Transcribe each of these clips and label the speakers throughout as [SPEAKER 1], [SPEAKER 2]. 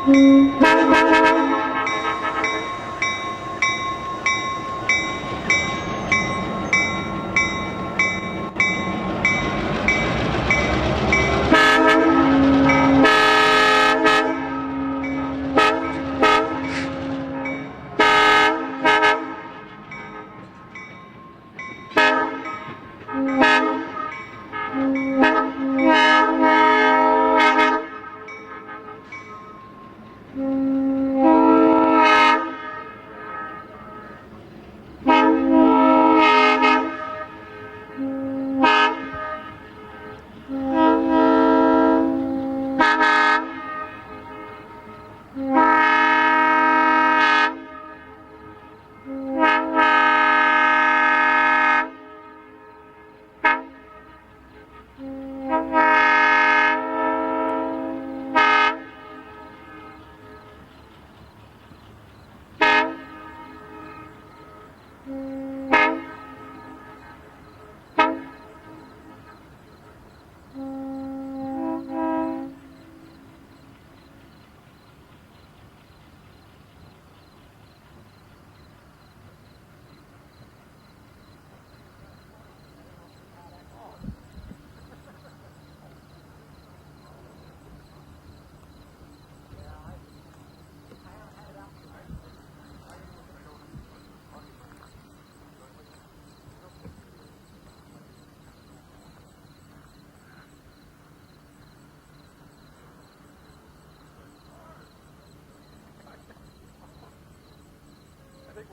[SPEAKER 1] When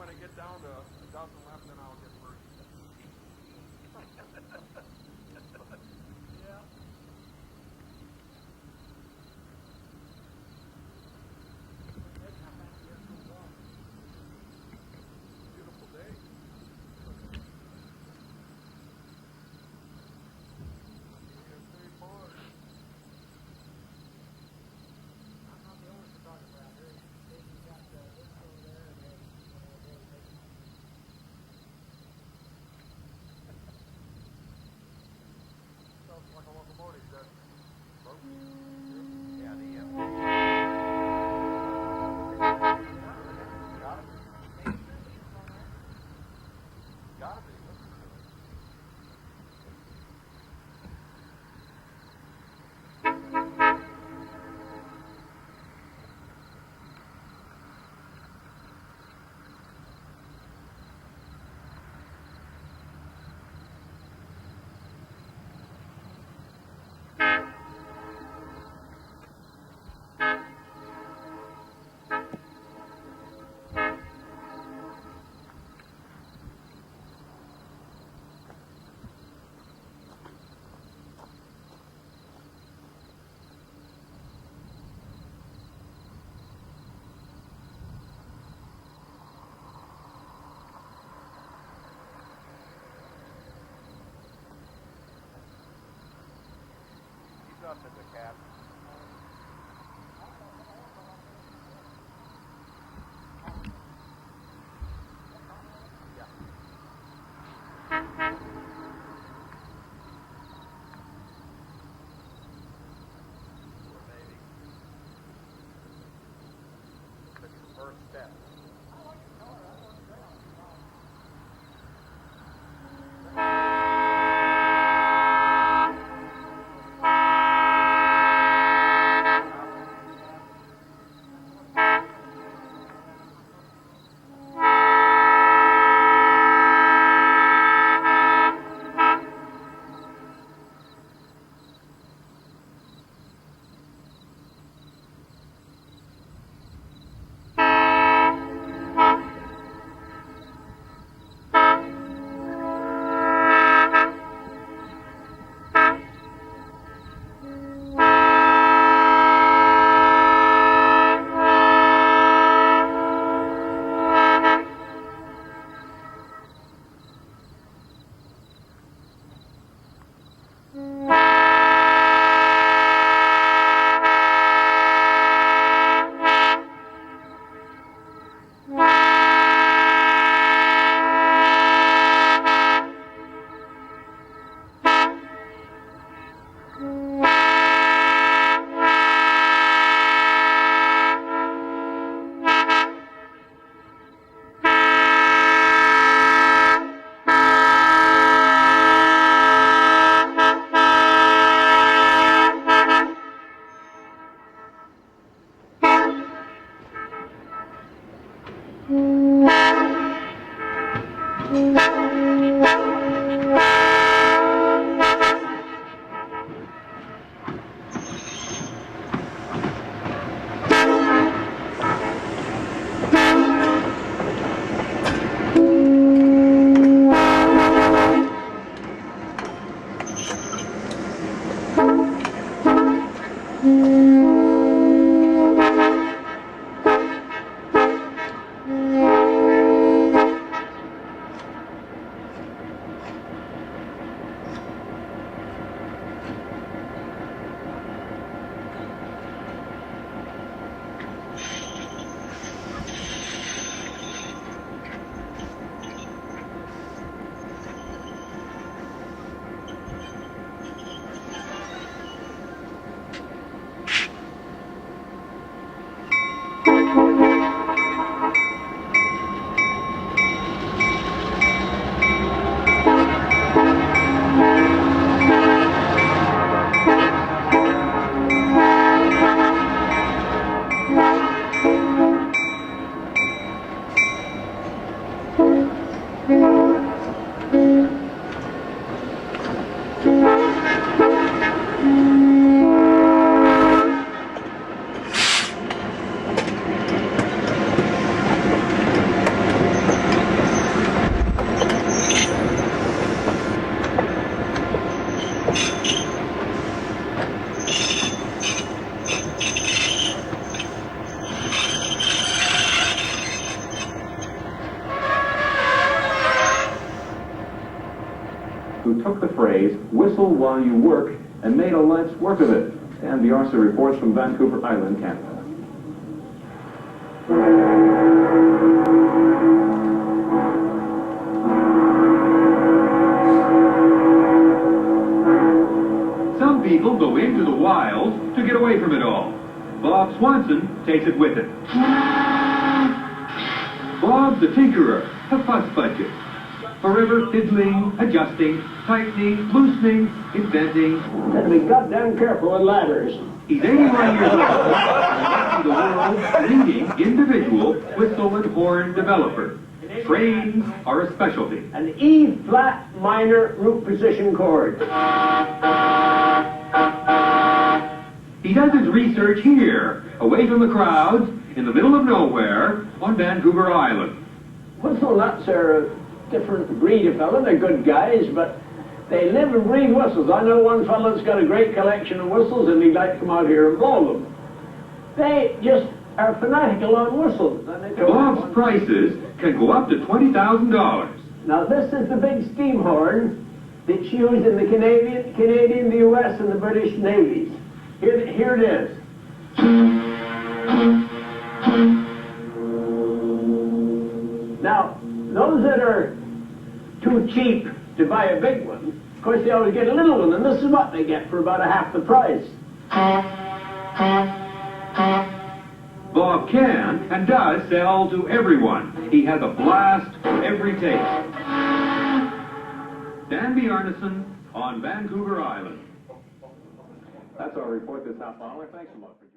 [SPEAKER 1] I get down to a dozen left, then I'll get first. Yeah. Beautiful day. I'm not the only photographer out here. They've got this over there and then sounds like a locomotive, that boat. Yeah, gotta be. Listen to it. Up in the cab. Yeah. Poor baby. Took his first step. I like the color. I want gray on the
[SPEAKER 2] Who took the phrase, whistle while you work, and made a life's work of it. And Bjarse reports from Vancouver Island, Canada.
[SPEAKER 3] Some people go into the wild to get away from it all. Bob Swanson takes it with him. Bob the Tinkerer, a fuss budget. Forever fiddling, adjusting, tightening, loosening, inventing.
[SPEAKER 4] Gotta be goddamn careful with ladders.
[SPEAKER 3] He's 81 years old, and the world's leading individual whistle and horn developer. Trains are a specialty.
[SPEAKER 4] An E-flat minor root position chord.
[SPEAKER 3] He does his research here, away from the crowds, in the middle of nowhere, on Vancouver Island.
[SPEAKER 4] Whistle nuts are a different breed of fella. They're good guys, but they live and breathe whistles. I know one fella that's got a great collection of whistles, and he'd like to come out here and blow them. They just are fanatical on whistles.
[SPEAKER 3] Bob's prices can go up to $20,000.
[SPEAKER 4] Now this is the big steam horn that's used in the Canadian, the US, and the British navies. Here it is. Now, those that are too cheap to buy a big one, of course they always get a little one, and this is what they get for about half the price.
[SPEAKER 3] Bob can and does sell to everyone. He has a blast for every taste. Dan Bjarne on Vancouver Island.
[SPEAKER 2] That's our report this half hour. Thanks a lot for